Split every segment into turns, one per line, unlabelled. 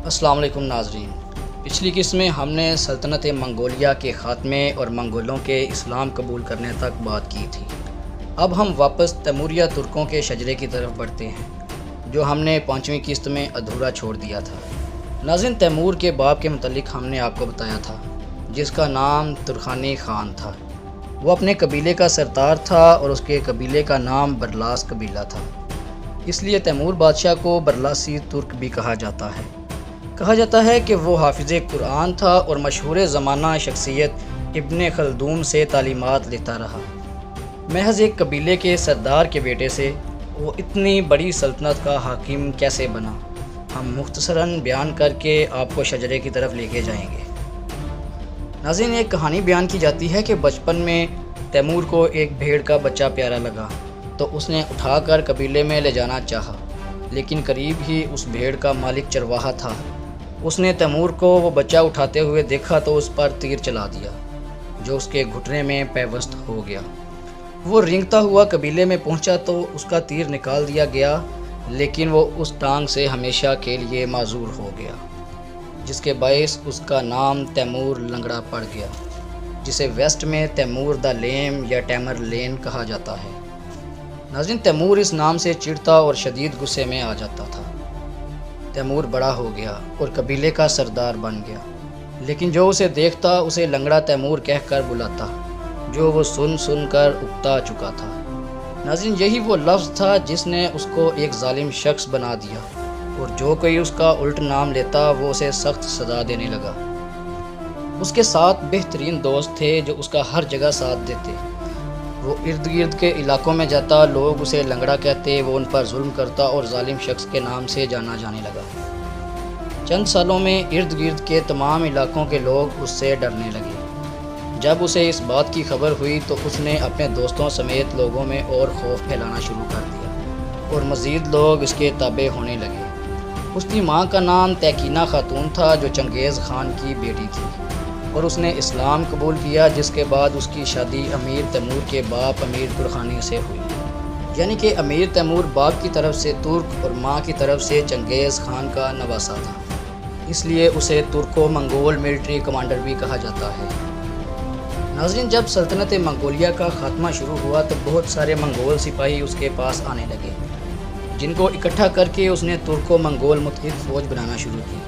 السلام علیکم ناظرین، پچھلی قسط میں ہم نے سلطنت منگولیہ کے خاتمے اور منگولوں کے اسلام قبول کرنے تک بات کی تھی۔ اب ہم واپس تیموریہ ترکوں کے شجرے کی طرف بڑھتے ہیں جو ہم نے 5ویں قسط میں ادھورا چھوڑ دیا تھا۔ ناظرین، تیمور کے باپ کے متعلق ہم نے آپ کو بتایا تھا جس کا نام ترخانی خان تھا۔ وہ اپنے قبیلے کا سردار تھا اور اس کے قبیلے کا نام برلاس قبیلہ تھا، اس لیے تیمور بادشاہ کو برلاسی ترک بھی کہا جاتا ہے۔ کہا جاتا ہے کہ وہ حافظ قرآن تھا اور مشہور زمانہ شخصیت ابن خلدون سے تعلیمات لیتا رہا۔ محض ایک قبیلے کے سردار کے بیٹے سے وہ اتنی بڑی سلطنت کا حاکم کیسے بنا، ہم مختصراً بیان کر کے آپ کو شجرے کی طرف لے کے جائیں گے۔ ناظرین، ایک کہانی بیان کی جاتی ہے کہ بچپن میں تیمور کو ایک بھیڑ کا بچہ پیارا لگا تو اس نے اٹھا کر قبیلے میں لے جانا چاہا، لیکن قریب ہی اس بھیڑ کا مالک چرواہا تھا۔ اس نے تیمور کو وہ بچہ اٹھاتے ہوئے دیکھا تو اس پر تیر چلا دیا جو اس کے گھٹنے میں پیوست ہو گیا۔ وہ رینگتا ہوا قبیلے میں پہنچا تو اس کا تیر نکال دیا گیا، لیکن وہ اس ٹانگ سے ہمیشہ کے لیے معذور ہو گیا، جس کے باعث اس کا نام تیمور لنگڑا پڑ گیا، جسے ویسٹ میں تیمور دا لیم یا ٹیمر لین کہا جاتا ہے۔ ناظرین، تیمور اس نام سے چڑھتا اور شدید غصے میں آ جاتا تھا۔ تیمور بڑا ہو گیا اور قبیلے کا سردار بن گیا، لیکن جو اسے دیکھتا اسے لنگڑا تیمور کہہ کر بلاتا، جو وہ سن سن کر اکتا چکا تھا۔ ناظرین، یہی وہ لفظ تھا جس نے اس کو ایک ظالم شخص بنا دیا، اور جو کوئی اس کا الٹ نام لیتا وہ اسے سخت سزا دینے لگا۔ اس کے 7 بہترین دوست تھے جو اس کا ہر جگہ ساتھ دیتے۔ وہ ارد گرد کے علاقوں میں جاتا، لوگ اسے لنگڑا کہتے، وہ ان پر ظلم کرتا اور ظالم شخص کے نام سے جانا جانے لگا۔ چند سالوں میں ارد گرد کے تمام علاقوں کے لوگ اس سے ڈرنے لگے۔ جب اسے اس بات کی خبر ہوئی تو اس نے اپنے دوستوں سمیت لوگوں میں اور خوف پھیلانا شروع کر دیا اور مزید لوگ اس کے تابع ہونے لگے۔ اس کی ماں کا نام تیکینہ خاتون تھا جو چنگیز خان کی بیٹی تھی، اور اس نے اسلام قبول کیا، جس کے بعد اس کی شادی امیر تیمور کے باپ امیر ترخانی سے ہوئی۔ یعنی کہ امیر تیمور باپ کی طرف سے ترک اور ماں کی طرف سے چنگیز خان کا نواسہ تھا، اس لیے اسے ترکو منگول ملٹری کمانڈر بھی کہا جاتا ہے۔ ناظرین، جب سلطنت منگولیہ کا خاتمہ شروع ہوا تو بہت سارے منگول سپاہی اس کے پاس آنے لگے، جن کو اکٹھا کر کے اس نے ترکو منگول متحد فوج بنانا شروع کی۔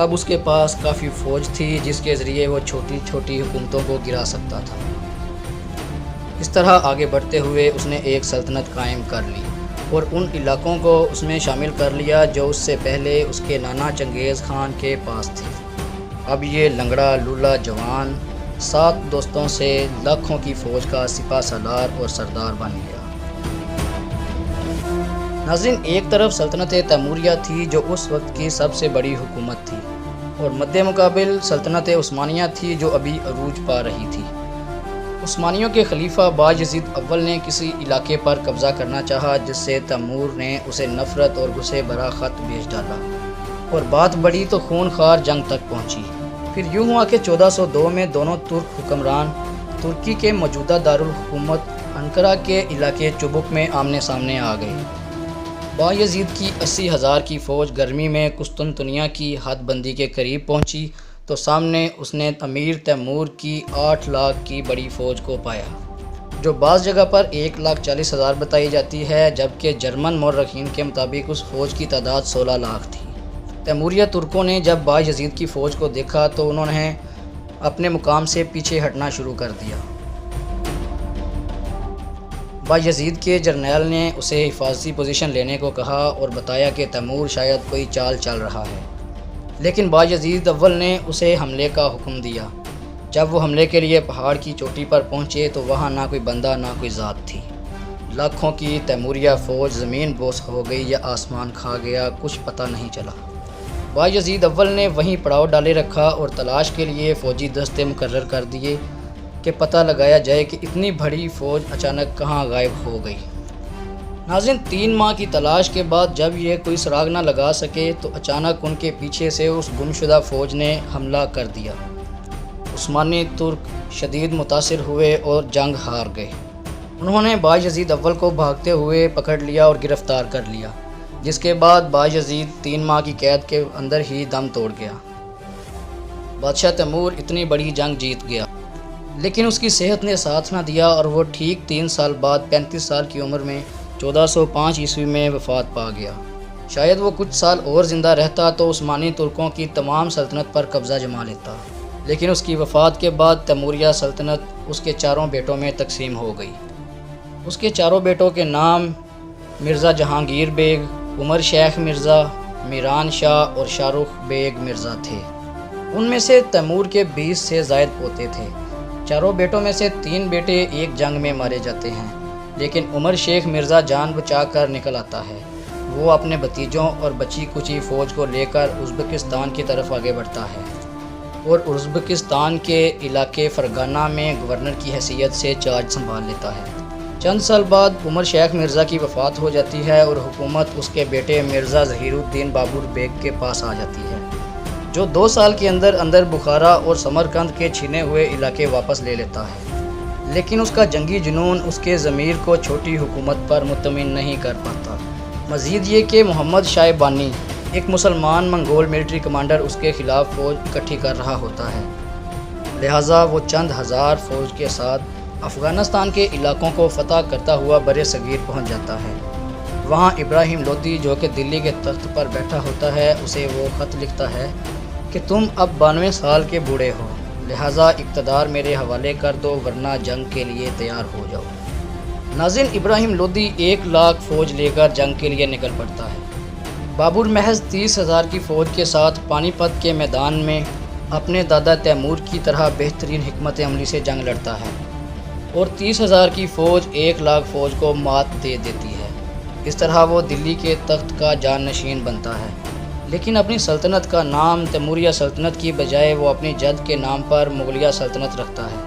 اب اس کے پاس کافی فوج تھی جس کے ذریعے وہ چھوٹی چھوٹی حکومتوں کو گرا سکتا تھا۔ اس طرح آگے بڑھتے ہوئے اس نے ایک سلطنت قائم کر لی اور ان علاقوں کو اس میں شامل کر لیا جو اس سے پہلے اس کے نانا چنگیز خان کے پاس تھے۔ اب یہ لنگڑا لولا جوان 7 دوستوں سے لاکھوں کی فوج کا سپہ سالار اور سردار بن گیا۔ ناظرین، ایک طرف سلطنت تیموریہ تھی جو اس وقت کی سب سے بڑی حکومت تھی، اور مد مقابل سلطنت عثمانیہ تھی جو ابھی عروج پا رہی تھی۔ عثمانیوں کے خلیفہ بایزید اول نے کسی علاقے پر قبضہ کرنا چاہا، جس سے تیمور نے اسے نفرت اور غصے بھرا خط بھیج ڈالا، اور بات بڑھی تو خون خوار جنگ تک پہنچی۔ پھر یوں ہوا کہ 1402 میں دونوں ترک حکمران ترکی کے موجودہ دارالحکومت انقرہ کے علاقے چبک میں آمنے سامنے آ گئے۔ بایزید کی 80,000 کی فوج گرمی میں قسطنطنیہ کی حد بندی کے قریب پہنچی تو سامنے اس نے امیر تیمور کی 8 لاکھ کی بڑی فوج کو پایا، جو بعض جگہ پر 1,40,000 بتائی جاتی ہے، جبکہ جرمن مورخین کے مطابق اس فوج کی تعداد 16 لاکھ تھی۔ تیموریہ ترکوں نے جب بایزید کی فوج کو دیکھا تو انہوں نے اپنے مقام سے پیچھے ہٹنا شروع کر دیا۔ بایزید کے جرنیل نے اسے حفاظتی پوزیشن لینے کو کہا اور بتایا کہ تیمور شاید کوئی چال چل رہا ہے، لیکن بایزید اول نے اسے حملے کا حکم دیا۔ جب وہ حملے کے لیے پہاڑ کی چوٹی پر پہنچے تو وہاں نہ کوئی بندہ نہ کوئی ذات تھی۔ لاکھوں کی تیموریہ فوج زمین بوس ہو گئی یا آسمان کھا گیا، کچھ پتہ نہیں چلا۔ بایزید اول نے وہیں پڑاؤ ڈالے رکھا اور تلاش کے لیے فوجی دستے مقرر کر دیے کہ پتہ لگایا جائے کہ اتنی بڑی فوج اچانک کہاں غائب ہو گئی۔ ناظرین، 3 ماہ کی تلاش کے بعد جب یہ کوئی سراغ نہ لگا سکے تو اچانک ان کے پیچھے سے اس گمشدہ فوج نے حملہ کر دیا۔ عثمانی ترک شدید متاثر ہوئے اور جنگ ہار گئے۔ انہوں نے بایزید اول کو بھاگتے ہوئے پکڑ لیا اور گرفتار کر لیا، جس کے بعد بایزید 3 ماہ کی قید کے اندر ہی دم توڑ گیا۔ بادشاہ تیمور اتنی بڑی جنگ جیت گیا، لیکن اس کی صحت نے ساتھ نہ دیا اور وہ ٹھیک 3 سال بعد 35 سال کی عمر میں 1405 عیسوی میں وفات پا گیا۔ شاید وہ کچھ سال اور زندہ رہتا تو عثمانی ترکوں کی تمام سلطنت پر قبضہ جما لیتا، لیکن اس کی وفات کے بعد تیموریہ سلطنت اس کے 4 بیٹوں میں تقسیم ہو گئی۔ اس کے 4 بیٹوں کے نام مرزا جہانگیر بیگ، عمر شیخ مرزا، میران شاہ اور شاہ رخ بیگ مرزا تھے۔ ان میں سے تیمور کے 20 سے زائد پوتے تھے۔ 4 بیٹوں میں سے 3 بیٹے ایک جنگ میں مارے جاتے ہیں، لیکن عمر شیخ مرزا جان بچا کر نکل آتا ہے۔ وہ اپنے بھتیجوں اور بچی کچی فوج کو لے کر ازبکستان کی طرف آگے بڑھتا ہے اور ازبکستان کے علاقے فرگانہ میں گورنر کی حیثیت سے چارج سنبھال لیتا ہے۔ چند سال بعد عمر شیخ مرزا کی وفات ہو جاتی ہے اور حکومت اس کے بیٹے مرزا ظہیر الدین بابر بیگ کے پاس آ جاتی ہے، جو 2 سال کے اندر بخارا اور سمرقند کے چھینے ہوئے علاقے واپس لے لیتا ہے۔ لیکن اس کا جنگی جنون اس کے ضمیر کو چھوٹی حکومت پر مطمئن نہیں کر پاتا۔ مزید یہ کہ محمد شاہ بانی، ایک مسلمان منگول ملٹری کمانڈر، اس کے خلاف فوج اکٹھی کر رہا ہوتا ہے، لہٰذا وہ چند ہزار فوج کے ساتھ افغانستان کے علاقوں کو فتح کرتا ہوا بر صغیر پہنچ جاتا ہے۔ وہاں ابراہیم لودھی، جو کہ دلی کے تخت پر بیٹھا ہوتا ہے، اسے وہ خط لکھتا ہے کہ تم اب 92 سال کے بوڑھے ہو، لہٰذا اقتدار میرے حوالے کر دو ورنہ جنگ کے لیے تیار ہو جاؤ۔ ناظرین، ابراہیم لودھی 1 لاکھ فوج لے کر جنگ کے لیے نکل پڑتا ہے۔ بابر محض 30,000 کی فوج کے ساتھ پانی پت کے میدان میں اپنے دادا تیمور کی طرح بہترین حکمت عملی سے جنگ لڑتا ہے اور 30,000 کی فوج 1 لاکھ فوج کو مات دے دیتی ہے۔ اس طرح وہ دلی کے تخت کا جانشین بنتا ہے، لیکن اپنی سلطنت کا نام تیموریہ سلطنت کی بجائے وہ اپنی جد کے نام پر مغلیہ سلطنت رکھتا ہے۔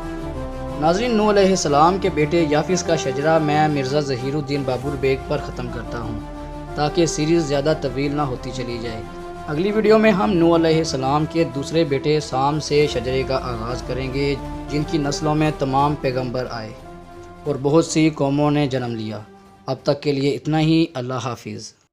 ناظرین، نوح علیہ السلام کے بیٹے یافس کا شجرہ میں مرزا ظہیر الدین بابر بیگ پر ختم کرتا ہوں تاکہ سیریز زیادہ طویل نہ ہوتی چلی جائے۔ اگلی ویڈیو میں ہم نوح علیہ السلام کے دوسرے بیٹے سام سے شجرے کا آغاز کریں گے، جن کی نسلوں میں تمام پیغمبر آئے اور بہت سی قوموں نے جنم لیا۔ اب تک کے لیے اتنا ہی۔ اللہ حافظ۔